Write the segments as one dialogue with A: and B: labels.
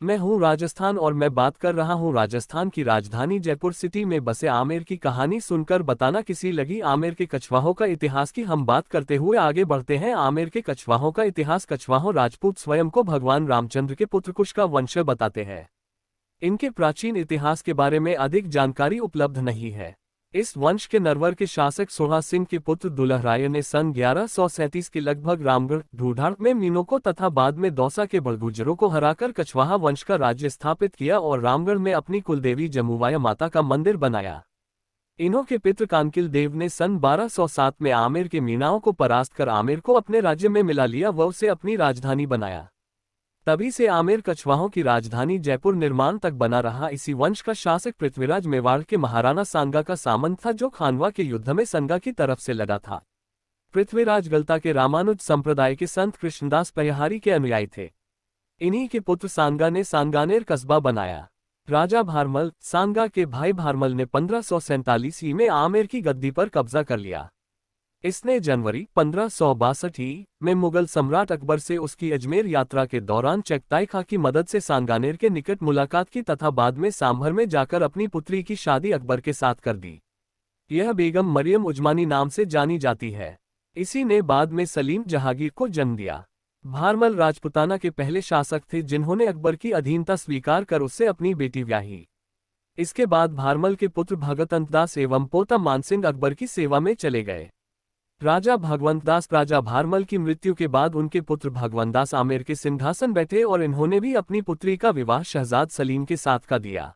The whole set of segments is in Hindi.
A: मैं हूं राजस्थान और मैं बात कर रहा हूं राजस्थान की राजधानी जयपुर सिटी में बसे आमेर की कहानी सुनकर बताना किसी लगी आमेर के कछवाहों का इतिहास की हम बात करते हुए आगे बढ़ते हैं। आमेर के कछवाहों का इतिहास। कछवाहों राजपूत स्वयं को भगवान रामचंद्र के पुत्र कुश का वंश बताते हैं। इनके प्राचीन इतिहास के बारे में अधिक जानकारी उपलब्ध नहीं है। इस वंश के नरवर के शासक सोहा सिंह के पुत्र दुलहराय ने सन 1137 के लगभग रामगढ़ ढूढ़ाड़ में मीनों को तथा बाद में दौसा के बड़गुजरों को हराकर कछवाहा वंश का राज्य स्थापित किया और रामगढ़ में अपनी कुलदेवी जमुवाया माता का मंदिर बनाया। इन्हों के पितृ कानकिल देव ने सन 1207 में आमेर के मीनाओं को परास्त कर आमेर को अपने राज्य में मिला लिया व उसे अपनी राजधानी बनाया। तभी से आमेर कछवाहों की राजधानी जयपुर निर्माण तक बना रहा। इसी वंश का शासक पृथ्वीराज मेवाड़ के महाराणा सांगा का सामंत था, जो खानवा के युद्ध में संगा की तरफ से लड़ा था। पृथ्वीराज गलता के रामानुज संप्रदाय के संत कृष्णदास पयहारी के अनुयायी थे। इन्हीं के पुत्र सांगा ने सांगानेर कस्बा बनाया। राजा भारमल सांगा के भाई भारमल ने 1547 में आमेर की गद्दी पर कब्जा कर लिया। इसने जनवरी 1562 में मुगल सम्राट अकबर से उसकी अजमेर यात्रा के दौरान चगताई खां की मदद से सांगानेर के निकट मुलाकात की तथा बाद में सांभर में जाकर अपनी पुत्री की शादी अकबर के साथ कर दी। यह बेगम मरियम उजमानी नाम से जानी जाती है। इसी ने बाद में सलीम जहांगीर को जन्म दिया। भारमल राजपुताना के पहले शासक थे जिन्होंने अकबर की अधीनता स्वीकार कर उससे अपनी बेटी ब्याही। इसके बाद भारमल के पुत्र भगवंत दास एवं पोता मानसिंह अकबर की सेवा में चले गए। राजा भगवंत दास राजा भारमल की मृत्यु के बाद उनके पुत्र भगवंत दास आमेर के सिंहासन बैठे और इन्होंने भी अपनी पुत्री का विवाह शहजाद सलीम के साथ का दिया।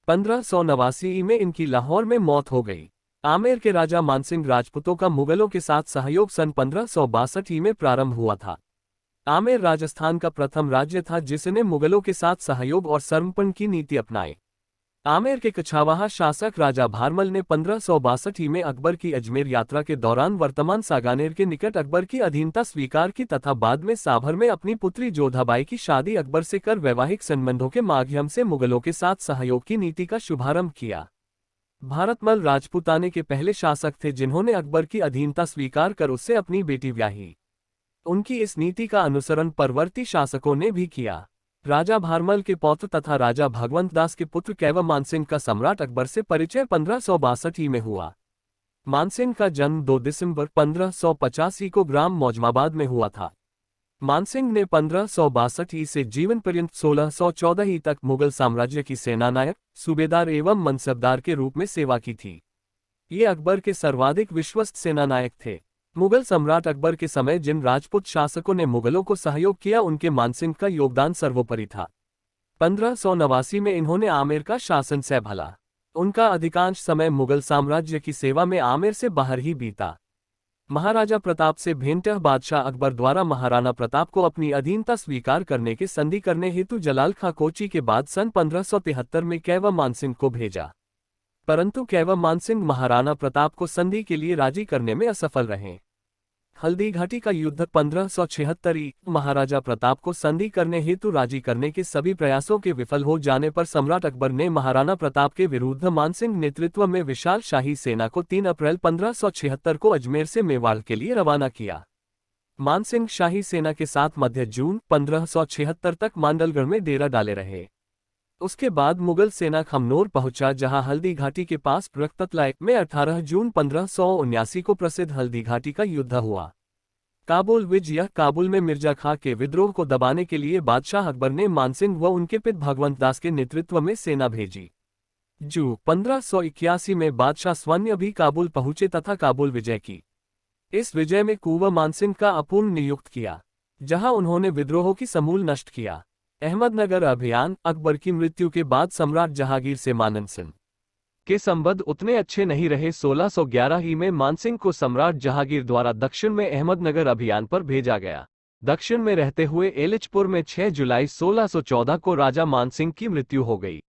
A: 1589 में इनकी लाहौर में मौत हो गई। आमेर के राजा मानसिंह राजपूतों का मुगलों के साथ सहयोग सन 1562 में प्रारंभ हुआ था। आमेर राजस्थान का प्रथम राज्य था जिसने मुगलों के साथ सहयोग और समर्पण की नीति अपनाई। आमेर के कछवाहा शासक राजा भारमल ने 1562 में अकबर की अजमेर यात्रा के दौरान वर्तमान सांगानेर के निकट अकबर की अधीनता स्वीकार की तथा बाद में साभर में अपनी पुत्री जोधाबाई की शादी अकबर से कर वैवाहिक संबंधों के माध्यम से मुगलों के साथ सहयोग की नीति का शुभारंभ किया। भारतमल राजपूताने के पहले शासक थे जिन्होंने अकबर की अधीनता स्वीकार कर उससे अपनी बेटी ब्याही। उनकी इस नीति का अनुसरण परवर्ती शासकों ने भी किया। राजा भारमल के पौत्र तथा राजा भगवंत दास के पुत्र कैव मानसिंह का सम्राट अकबर से परिचय 1562 में हुआ। मानसिंह का जन्म 2 दिसंबर 1585 को ग्राम मौजमाबाद में हुआ था। मानसिंह ने 1562 से जीवन पर्यंत 1614 तक मुगल साम्राज्य की सेनानायक, सूबेदार एवं मनसबदार के रूप में सेवा की थी। ये अकबर के सर्वाधिक विश्वस्त सेनानायक थे। मुगल सम्राट अकबर के समय जिन राजपूत शासकों ने मुगलों को सहयोग किया उनके मानसिंह का योगदान सर्वोपरि था। 1589 में इन्होंने आमेर का शासन संभाला। उनका अधिकांश समय मुगल साम्राज्य की सेवा में आमेर से बाहर ही बीता। महाराजा प्रताप से भेंटह बादशाह अकबर द्वारा महाराणा प्रताप को अपनी अधीनता स्वीकार करने की संधि करने हेतु जलाल खां कोची के बाद सन 1573 में कैव मानसिंह को भेजा, परंतु कैव मानसिंह महाराणा प्रताप को संधि के लिए राजी करने में असफल रहे। हल्दी घाटी का युद्ध 1576 महाराजा प्रताप को संधि करने हेतु राजी करने के सभी प्रयासों के विफल हो जाने पर सम्राट अकबर ने महाराणा प्रताप के विरुद्ध मानसिंह नेतृत्व में विशाल शाही सेना को 3 अप्रैल 1576 को अजमेर से मेवाड़ के लिए रवाना किया। मानसिंह शाही सेना के साथ मध्य जून 1576 तक मांडलगढ़ में डेरा डाले रहे। उसके बाद मुगल सेना खमनोर पहुंचा, जहां हल्दी घाटी के पास रक्ततलाई में 18 जून 1579 को प्रसिद्ध हल्दी घाटी का युद्ध हुआ। काबुल विजय। काबुल में मिर्जा खां के विद्रोह को दबाने के लिए बादशाह अकबर ने मानसिंह व उनके पिता भगवंत दास के नेतृत्व में सेना भेजी। जून 1581 में बादशाह स्वयं भी काबुल पहुंचे तथा काबुल विजय की। इस विजय में कुंवर मानसिंह का अपूर्ण नियुक्त किया, जहां उन्होंने विद्रोहों की समूल नष्ट किया। अहमदनगर अभियान। अकबर की मृत्यु के बाद सम्राट जहांगीर से मानसिंह के संबंध उतने अच्छे नहीं रहे। 1611 में मानसिंह को सम्राट जहांगीर द्वारा दक्षिण में अहमदनगर अभियान पर भेजा गया। दक्षिण में रहते हुए एलिचपुर में 6 जुलाई 1614 को राजा मानसिंह की मृत्यु हो गई।